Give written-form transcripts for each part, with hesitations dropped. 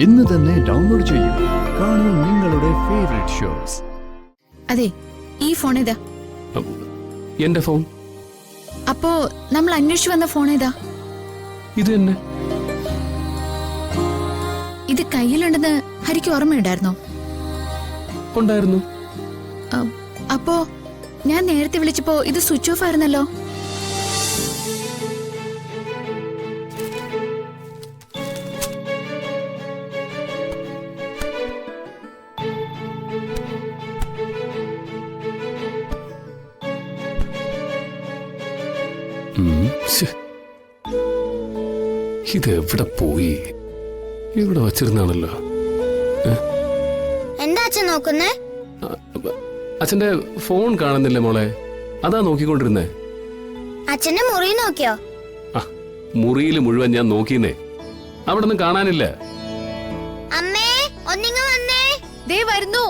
ഇന്ന് തന്നെ ഡൗൺലോഡ് ചെയ്യൂ. കാണൂ നിങ്ങളുടെ ഫേവറേറ്റ് ഷോസ്. അതെ, ഈ ഫോൺ ഏതാ? എന്റെ ഫോൺ. അപ്പോ നമ്മൾ അന്വേഷിച്ചു വന്ന ഫോൺ ഏതാ? ഇത് തന്നെ. ഇത് കയ്യിലുണ്ടെന്ന് ഹരിക്ക് ഓർമ്മയുണ്ടായിരുന്നോ? ഉണ്ടായിരുന്നു. അപ്പോ ഞാൻ നേരത്തെ വിളിച്ചപ്പോ ഇത് സ്വിച്ച് ഓഫ് ആയിരുന്നല്ലോ. ഇത് എവിടെ പോയി? ഇവിടെ വച്ചിരുന്നാണല്ലോ. എന്താ അച്ഛൻ നോക്കുന്നേ? അച്ഛന്റെ ഫോൺ കാണുന്നില്ല മോളെ, അതാ നോക്കിക്കൊണ്ടിരുന്നേ. അച്ഛന്റെ മുറി നോക്കിയോ? മുറിയിൽ മുഴുവൻ ഞാൻ നോക്കിന്നേ, അവിടെ ഒന്നും കാണാനില്ല. അമ്മേ, ഒന്നിങ്ങ വന്നേ. ദേ വരുന്നു.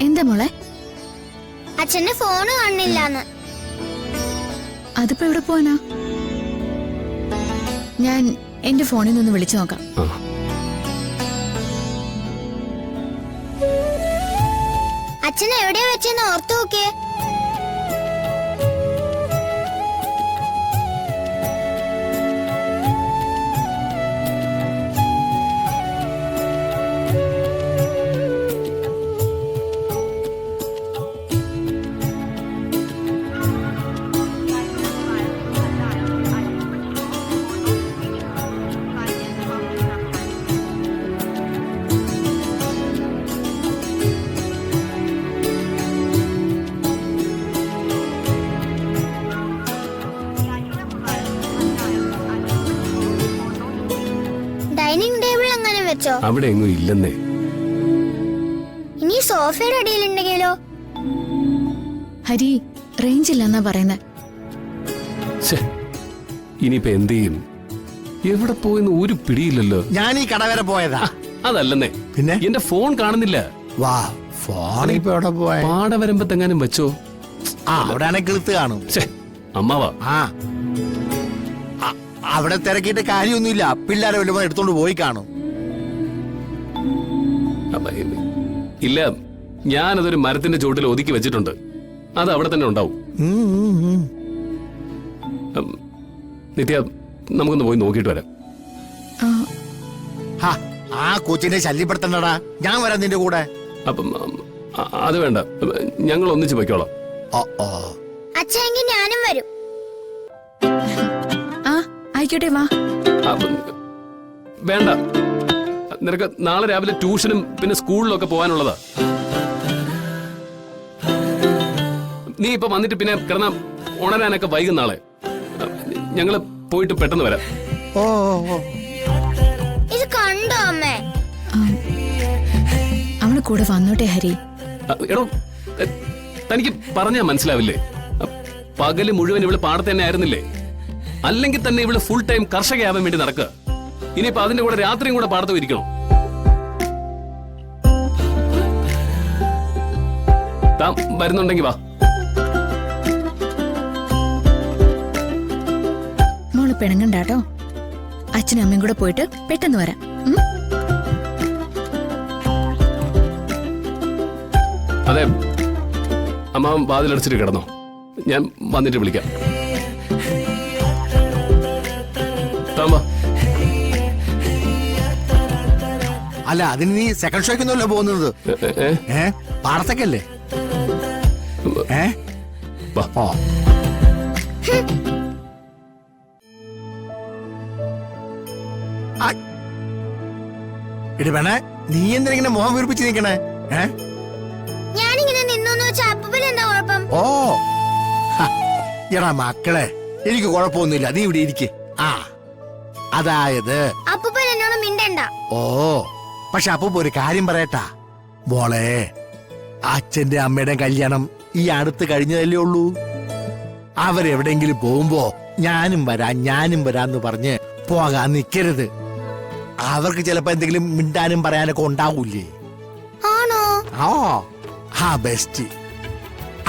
എന്താ മോളെ? അച്ഛന്റെ ഫോണ് കാണുന്നില്ലാന്ന്. അതിപ്പോ എവിടെ പോവാനാ? ഞാൻ എന്റെ ഫോണിൽ നിന്ന് വിളിച്ചു നോക്കാം. അച്ഛൻ എവിടെയാ വെച്ചെന്ന് ഓർത്തു നോക്കിയേ. ഡൈനിങ് ടേബിൾ അങ്ങനെ വെച്ചോ? അവിടെ എങ്ങും ഇല്ലെന്നേ. ഇനി സോഫയുടെ അടിയിലുണ്ടെങ്കിലോ? ഹരി, റേഞ്ച് ഇല്ലെന്നാ പറയുന്നത്. ഇനിയിപ്പോ എന്ത് ചെയ്യും? എവിടെ പോയെന്ന് ഒരു പിടിയില്ലല്ലോ. ഞാൻ ഈ കട വരെ പോയതാ. അതല്ലെന്നേ, പിന്നെ എന്റെ ഫോൺ കാണുന്നില്ല. വാ, ഫോൺ ഇപ്പൊ എവിടെ പോയ? പാട വരുമ്പത്തെങ്ങാനും വെച്ചോ? അവിടെയാണെ കിളുത്ത് കാണും. അമ്മാവാ. അവിടെ തിരക്കിയിട്ട് കാര്യമൊന്നുമില്ല. പിള്ളേരെ വല്ലതും എടുത്തോണ്ട് പോയി കാണും. ഇല്ല, ഞാനതൊരു മരത്തിന്റെ ചോട്ടിൽ ഒതുക്കി വെച്ചിട്ടുണ്ട്. അത് അവിടെ തന്നെ ഉണ്ടാവും. നിത്യ, നമുക്കൊന്ന് പോയി നോക്കിയിട്ട് വരാം. ആ കൊച്ചിനെ ശല്യപ്പെടുത്തണ്ടടാ. ഞാൻ വരാം നിന്റെ കൂടെ. അപ്പം അത് വേണ്ട, ഞങ്ങൾ ഒന്നിച്ച് പൊയ്ക്കോളാം. അച്ഛനെങ്കിൽ ഞാനും വരും. ആയിക്കോട്ടെ, വാ. വേണ്ട, നിനക്ക് നാളെ രാവിലെ ട്യൂഷനും പിന്നെ സ്കൂളിലൊക്കെ പോകാനുള്ളതാ. നീ ഇപ്പൊ വന്നിട്ട് പിന്നെ കിടന്ന ഉണരാനൊക്കെ വൈകും. നാളെ ഞങ്ങള് പോയിട്ട് പെട്ടെന്ന് വരാം. ഇത് കണ്ടോ അമ്മേ? അവള് കൂടെ വന്നോട്ടെ ഹരി. എടോ, തനിക്ക് പറഞ്ഞാ മനസ്സിലാവില്ലേ? പകല് മുഴുവൻ ഇവള് പാടത്ത് തന്നെ ആയിരുന്നില്ലേ? അല്ലെങ്കിൽ തന്നെ ഇവള് ഫുൾ ടൈം കർഷകയാവാൻ വേണ്ടി നടക്കുക. ഇനിയിപ്പോ അതിന്റെ കൂടെ രാത്രിയും കൂടെ പാടത്ത് ഇരിക്കണം. താൻ വരുന്നുണ്ടെങ്കി വാ. മോള് പിണങ്ങണ്ടാട്ടോ. അച്ഛനും അമ്മയും കൂടെ പോയിട്ട് പെട്ടെന്ന് വരാം. അതെ, അമ്മാവൻ വാതിലടച്ചിട്ട് കിടന്നോ, ഞാൻ വന്നിട്ട് വിളിക്കാം. അല്ല, അതിന് നീ സെക്കൻഡ് ഷോയ്ക്കൊന്നുമല്ലോ പോകുന്നത്. പാടത്തൊക്കെയല്ലേ? ഇടി വേണേ, നീ എന്തിനെ മുഖം വീർപ്പിച്ച് നിൽക്കണേ? ഞാനിങ്ങനെ നിന്നോന്ന് വെച്ചാ അപ്പൂപ്പന് എന്താ കുഴപ്പം? എടാ മക്കളെ, എനിക്ക് കുഴപ്പമൊന്നുമില്ല. നീ ഇവിടെ ഇരിക്കേ. അതായത് അപ്പൂപ്പൻ എന്നോട് മിണ്ടണ്ട. പക്ഷെ അപ്പൂപ്പ ഒരു കാര്യം പറയട്ടാ മോളെ, അച്ഛന്റെ അമ്മയുടെ കല്യാണം ഈ അടുത്ത് കഴിഞ്ഞതല്ലേ ഉള്ളൂ. അവരെവിടെങ്കിലും പോകുമ്പോ ഞാനും വരാന്ന് പറഞ്ഞ് പോകാൻ നിക്കരുത്. അവർക്ക് ചിലപ്പോ എന്തെങ്കിലും മിണ്ടാനും പറയാനൊക്കെ ഉണ്ടാവൂലേ? ആണോ? ബെസ്റ്റ്.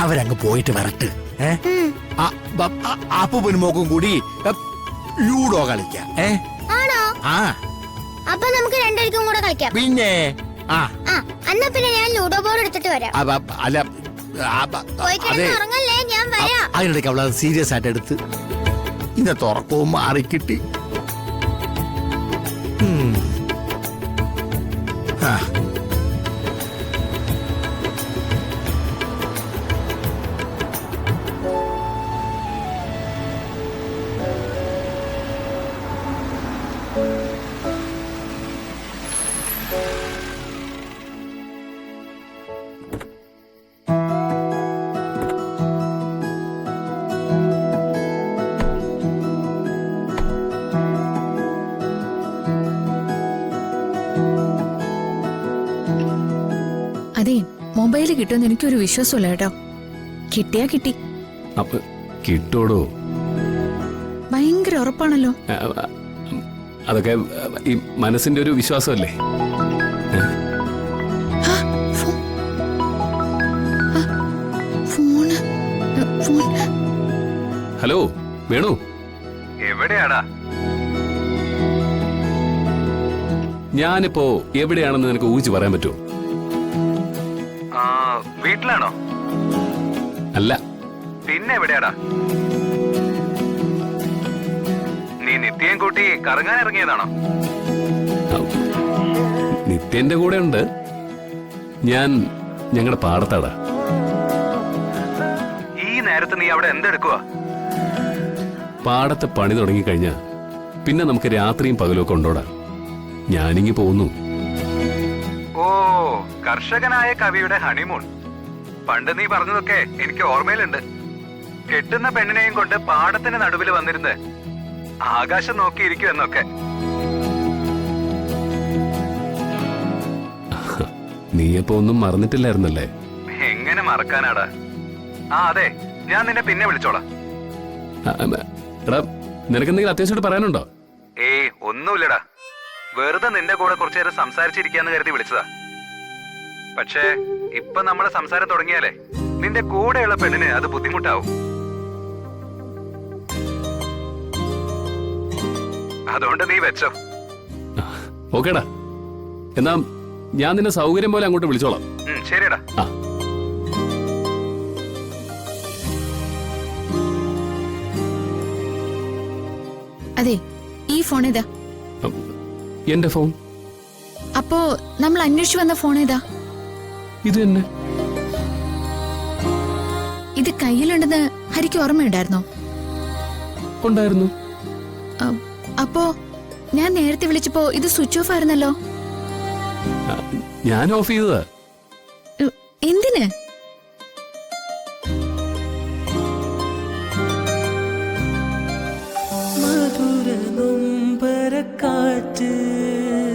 അവരങ്ങ് പോയിട്ട് വരട്ടെ. ഏ അപ്പൂപ്പനും മോക്കും കൂടി ലൂഡോ കളിക്കാം. ആണോ? ആ അപ്പൊ നമുക്ക് രണ്ടുപേർക്കും കൂടെ കളിക്കാം. പിന്നെ ആ എന്നാ പിന്നെ ഞാൻ ലൂഡോ ബോർഡ് എടുത്തിട്ട് വരാം. അല്ല പോയി കിടന്ന് ഉറങ്ങല്ലേ, ഞാൻ വരാം. അതിനിടയ്ക്ക് അവളത് സീരിയസ് ആയിട്ട് എടുത്ത് ഇന്നത്തെ ഉറക്കവും മാറിക്കിട്ടി. ആ അതെ, മൊബൈല് കിട്ടുമെന്ന് എനിക്കൊരു വിശ്വാസമില്ല കേട്ടോ. കിട്ടിയാ കിട്ടി. അപ്പൊ കിട്ടോടോ? ഭയങ്കര ഉറപ്പാണല്ലോ. അതൊക്കെ ഈ മനസ്സിന്റെ ഒരു വിശ്വാസമല്ലേ. Phone phone. ഹലോ വേണു, എവിടെയാടാ? ഞാനിപ്പോ എവിടെയാണെന്ന് നിനക്ക് ഊഹിച്ച് പറയാൻ പറ്റുമോ? വീട്ടിലാണോ? അല്ല. പിന്നെ എവിടെയാടാ? നീ നിത്യം കൂട്ടി കറങ്ങാൻ ഇറങ്ങിയതാണോ? നിത്യന്റെ കൂടെ ഉണ്ട്. ഞാൻ ഞങ്ങളുടെ പാടത്താടാ. ഈ നേരത്ത് നീ അവിടെ എന്തെടുക്കുവാ? പാടത്തെ പണി തുടങ്ങിക്കഴിഞ്ഞാ പിന്നെ നമുക്ക് രാത്രിയും പകലും ഒക്കെ ഉണ്ടോടാ. ഞാനിങ്ങി പോകുന്നു. ഓ, കർഷകനായ കവിയുടെ ഹണിമൂൺ. പണ്ട് നീ പറഞ്ഞതൊക്കെ എനിക്ക് ഓർമ്മയിലുണ്ട്. കെട്ടുന്ന പെണ്ണിനെയും കൊണ്ട് പാടത്തിന്റെ നടുവിൽ വന്നിരുന്ന് ആകാശം നോക്കിയിരിക്കും എന്നൊക്കെ. നീയപ്പോ ഒന്നും മറന്നിട്ടില്ലായിരുന്നല്ലേ? എങ്ങനെ മറക്കാനാടാ? ആ അതെ, ഞാൻ നിന്നെ പിന്നെ വിളിച്ചോളാം. എടാ, നിനക്കെന്തെങ്കിലും അത്യാവശ്യമായിട്ട് പറയാനുണ്ടോ? ഏയ് ഒന്നുമില്ലടാ, വെറുതെ നിന്റെ കൂടെ കുറച്ചു നേരം സംസാരിച്ചിരിക്കാന്ന് കരുതി വിളിച്ചതാ. പക്ഷേ ഇപ്പൊ നമ്മളെ സംസാരം തുടങ്ങിയാലേ നിന്റെ കൂടെയുള്ള പെണ്ണിന് അത് ബുദ്ധിമുട്ടാവും. അതുകൊണ്ട് നീ വെച്ചോ. ഓക്കേടാ, എന്നാ ഞാൻ നിന്നെ സൗകര്യം പോലെ അങ്ങോട്ട് വിളിച്ചോളാം. ശരിയടാ. ആ അതെ, ഈ ഫോൺ ഏതാ? എന്റെ ഫോൺ. അപ്പോ നമ്മൾ അന്വേഷിച്ചു വന്ന ഫോൺ ഏതാ? ഇത് തന്നെ. ഇത് കയ്യിലുണ്ടെന്ന് ഹരിക്ക് ഓർമ്മയുണ്ടായിരുന്നോ? ഉണ്ടായിരുന്നു. അപ്പോ ഞാൻ നേരത്തെ വിളിച്ചപ്പോ ഇത് സ്വിച്ച് ഓഫ് ആയിരുന്നല്ലോ. ഞാൻ ഓഫ് ചെയ്തതാ. എന്തിന്?